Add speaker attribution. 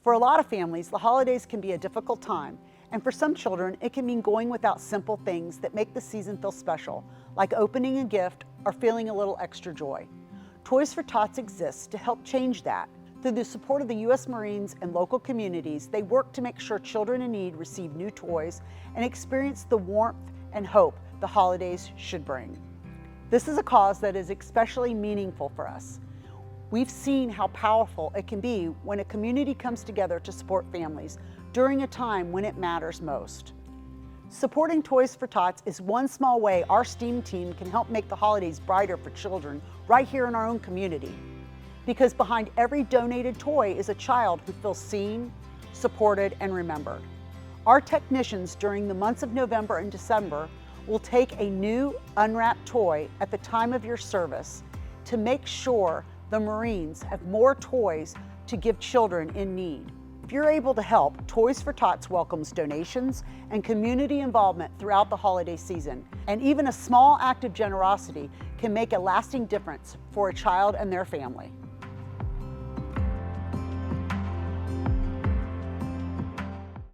Speaker 1: For a lot of families, the holidays can be a difficult time, and for some children, it can mean going without simple things that make the season feel special, like opening a gift or feeling a little extra joy. Toys for Tots exists to help change that. Through the support of the U.S. Marines and local communities, they work to make sure children in need receive new toys and experience the warmth and hope the holidays should bring. This is a cause that is especially meaningful for us. We've seen how powerful it can be when a community comes together to support families during a time when it matters most. Supporting Toys for Tots is one small way our STEAM team can help make the holidays brighter for children right here in our own community. Because behind every donated toy is a child who feels seen, supported, and remembered. Our technicians during the months of November and December will take a new unwrapped toy at the time of your service to make sure the Marines have more toys to give children in need. If you're able to help, Toys for Tots welcomes donations and community involvement throughout the holiday season. And even a small act of generosity can make a lasting difference for a child and their family.